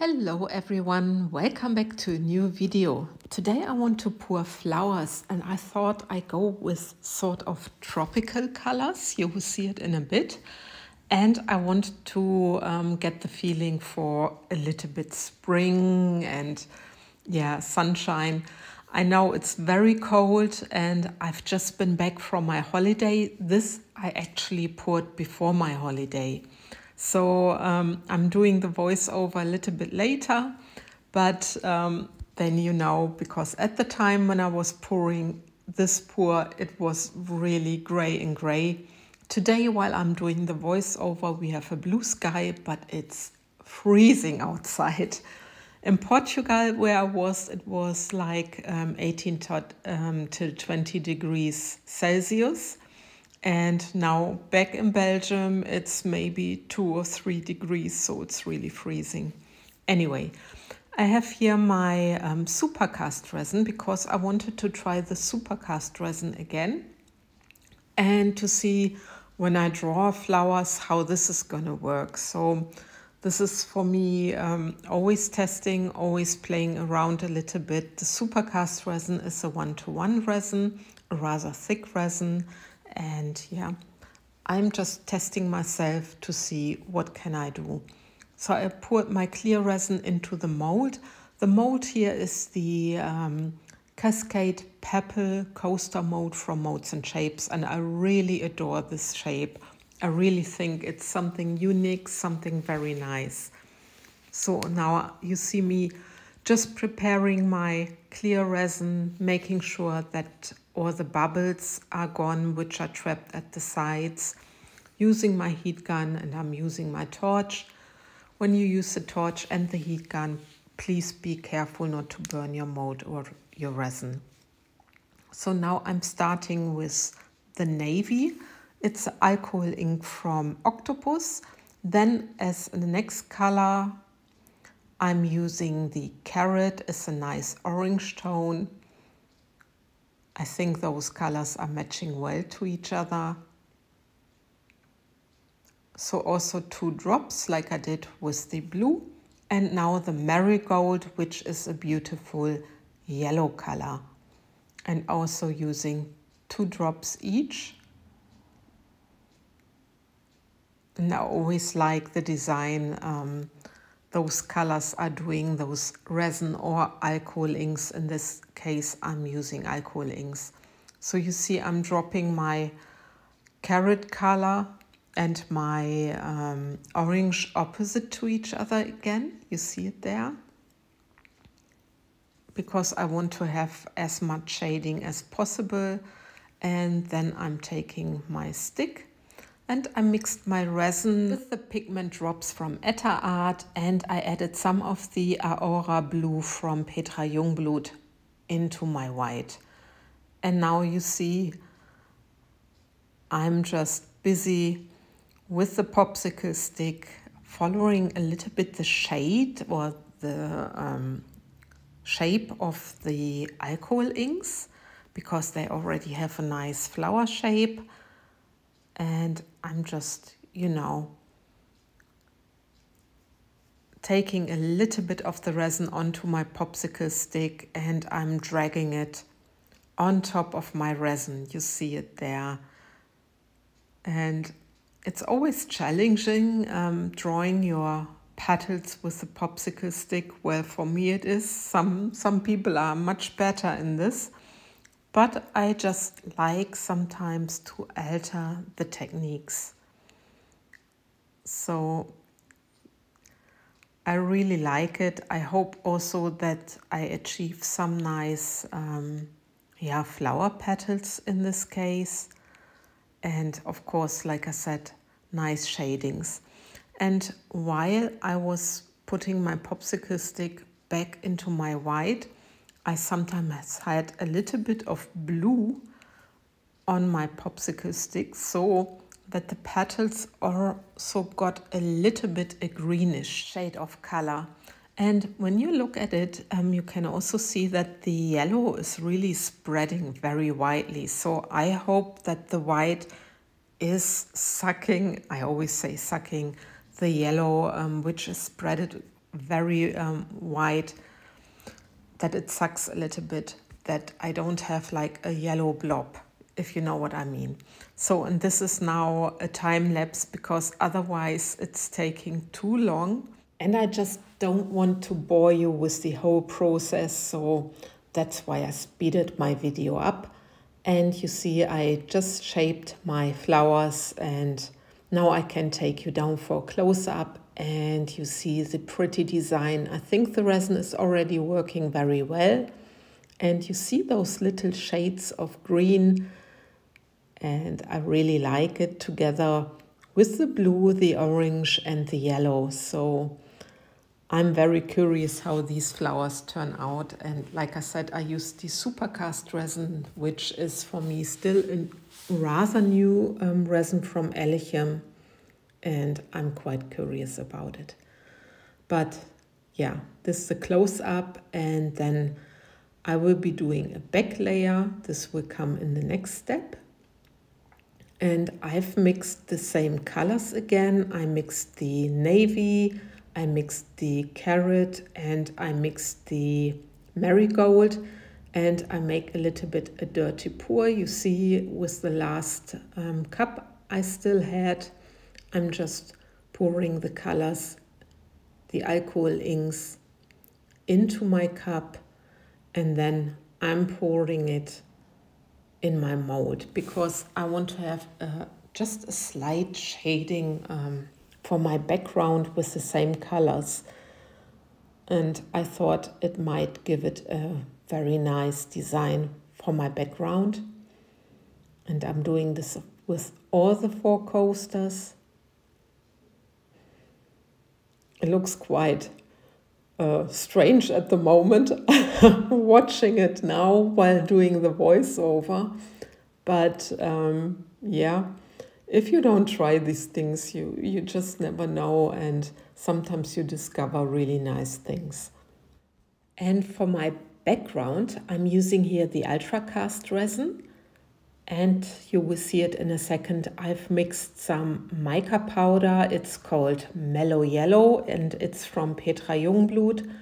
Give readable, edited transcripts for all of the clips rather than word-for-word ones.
Hello everyone, welcome back to a new video. Today I want to pour flowers and I thought I go with sort of tropical colors. You will see it in a bit. And I want to get the feeling for a little bit spring and sunshine. I know it's very cold and I've just been back from my holiday. This I actually poured before my holiday. So I'm doing the voiceover a little bit later, but then you know, because at the time when I was pouring this pour, it was really gray and gray. Today, while I'm doing the voiceover, we have a blue sky, but it's freezing outside. In Portugal, where I was, it was like 18 to 20 degrees Celsius. And now back in Belgium, it's maybe 2 or 3 degrees, so it's really freezing. Anyway, I have here my supercast resin because I wanted to try the supercast resin again and to see when I draw flowers how this is going to work. So this is for me always testing, always playing around a little bit. The supercast resin is a 1-to-1 resin, a rather thick resin. And yeah, I'm just testing myself to see what can I do. So I poured my clear resin into the mold. The mold here is the Cascade Pepple Coaster Mold from Molds and Shapes. And I really adore this shape. I really think it's something unique, something very nice. So now you see me just preparing my clear resin, making sure that all the bubbles are gone, which are trapped at the sides, using my heat gun, and I'm using my torch. When you use the torch and the heat gun, please be careful not to burn your mold or your resin. So now I'm starting with the navy. It's an alcohol ink from Octopus. Then as the next color, I'm using the carrot. It's a nice orange tone. I think those colors are matching well to each other. So also 2 drops like I did with the blue. And now the marigold, which is a beautiful yellow color. And also using 2 drops each. And I always like the design those colors are doing, those resin or alcohol inks. In this case, I'm using alcohol inks. So you see I'm dropping my carrot color and my orange opposite to each other again. You see it there? Because I want to have as much shading as possible. And then I'm taking my stick. And I mixed my resin with the pigment drops from Petra Art, and I added some of the Aura blue from Petra Jongbloed into my white. And now you see I'm just busy with the popsicle stick, following a little bit the shade or the shape of the alcohol inks, because they already have a nice flower shape. And I'm just, you know, taking a little bit of the resin onto my popsicle stick and I'm dragging it on top of my resin. You see it there. And it's always challenging drawing your petals with the popsicle stick. Well, for me it is. Some people are much better in this. But I just like sometimes to alter the techniques. So I really like it. I hope also that I achieve some nice flower petals in this case. And of course, like I said, nice shadings. And while I was putting my popsicle stick back into my white, I sometimes had a little bit of blue on my popsicle stick so that the petals also got a little bit a greenish shade of color. And when you look at it, you can also see that the yellow is really spreading very widely. So I hope that the white is sucking, I always say sucking, the yellow, which is spread very white, that it sucks a little bit, that I don't have like a yellow blob, if you know what I mean. So, and this is now a time lapse because otherwise it's taking too long. And I just don't want to bore you with the whole process, so that's why I speeded my video up. And you see, I just shaped my flowers, and now I can take you down for a close-up, and you see the pretty design. I think the resin is already working very well. And you see those little shades of green, and I really like it together with the blue, the orange, and the yellow. So I'm very curious how these flowers turn out. And like I said, I used the supercast resin, which is for me still a rather new resin from Elchim. And I'm quite curious about it. But yeah, this is a close-up, and then I will be doing a back layer. This will come in the next step. And I've mixed the same colors again. I mixed the navy, I mixed the carrot, and I mixed the marigold, and I make a little bit a dirty pour. You see, with the last cup I still had, I'm just pouring the colors, the alcohol inks, into my cup, and then I'm pouring it in my mold because I want to have just a slight shading for my background with the same colors. And I thought it might give it a very nice design for my background. And I'm doing this with all the 4 coasters. It looks quite strange at the moment watching it now while doing the voiceover. But yeah, if you don't try these things, you just never know, and sometimes you discover really nice things. And for my background, I'm using here the Ultracast resin, and you will see it in a second. I've mixed some mica powder. It's called Mellow Yellow, and it's from Petra Jongbloed,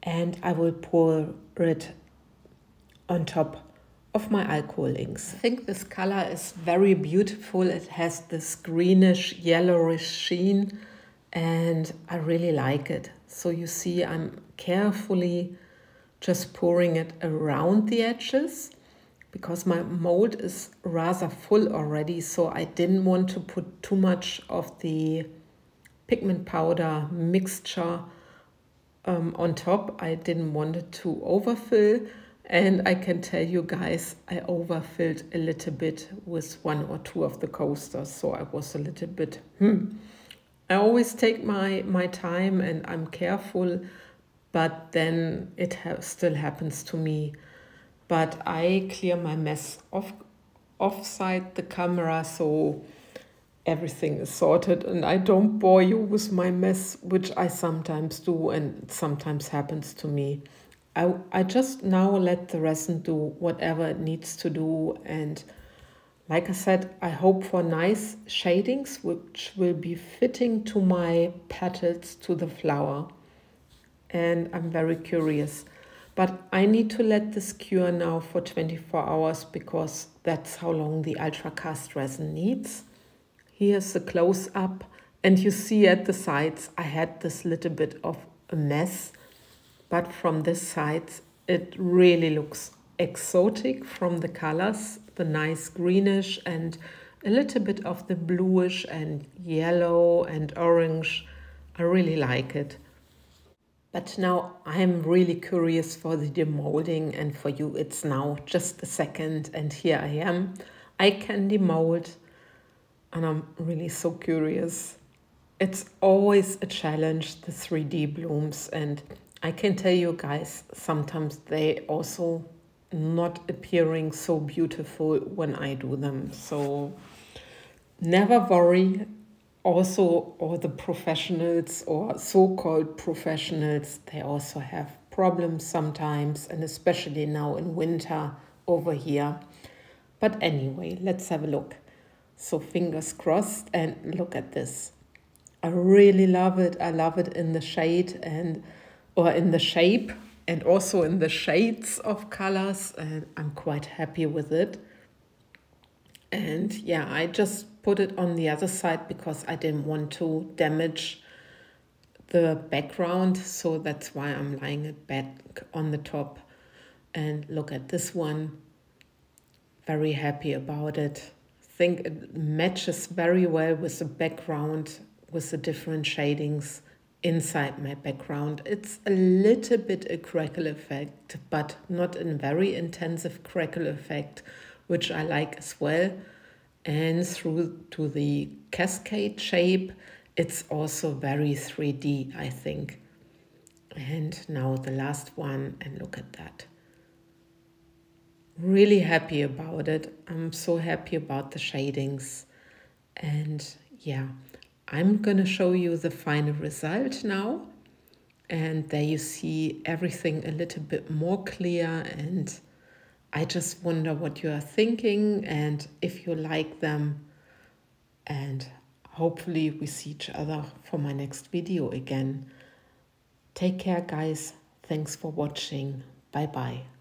and I will pour it on top of my alcohol inks. I think this color is very beautiful. It has this greenish, yellowish sheen, and I really like it. So you see, I'm carefully just pouring it around the edges because my mold is rather full already, so I didn't want to put too much of the pigment powder mixture on top. I didn't want it to overfill, and I can tell you guys, I overfilled a little bit with 1 or 2 of the coasters, so I was a little bit, I always take my time and I'm careful, but then it still happens to me. But I clear my mess offside the camera, so everything is sorted, and I don't bore you with my mess, which I sometimes do, and it sometimes happens to me. I just now let the resin do whatever it needs to do, and like I said, I hope for nice shadings which will be fitting to my petals, to the flower, and I'm very curious. But I need to let this cure now for 24 hours because that's how long the Ultracast resin needs. Here's the close-up, and you see at the sides I had this little bit of a mess, but from this side it really looks exotic from the colors, the nice greenish and a little bit of the bluish and yellow and orange. I really like it. But now I'm really curious for the demolding, and for you it's now just a second, and here I am. I can demold, and I'm really so curious. It's always a challenge, the 3D blooms, and I can tell you guys, sometimes they also not appearing so beautiful when I do them. So never worry. Also, all the professionals or so-called professionals, they also have problems sometimes, and especially now in winter over here. But anyway, let's have a look. So fingers crossed, and look at this. I really love it. I love it in the shade or in the shape, and also in the shades of colors, and I'm quite happy with it. And yeah, I just put it on the other side because I didn't want to damage the background, so that's why I'm laying it back on the top. And look at this one. Very happy about it. Think it matches very well with the background, with the different shadings inside my background. It's a little bit a crackle effect, but not a very intensive crackle effect, which I like as well. And through to the cascade shape, it's also very 3D, I think. And now the last one, and look at that. Really happy about it. I'm so happy about the shadings. And yeah, I'm gonna show you the final result now. And there you see everything a little bit more clear, and I just wonder what you are thinking and if you like them. And hopefully we see each other for my next video again. Take care, guys. Thanks for watching. Bye bye.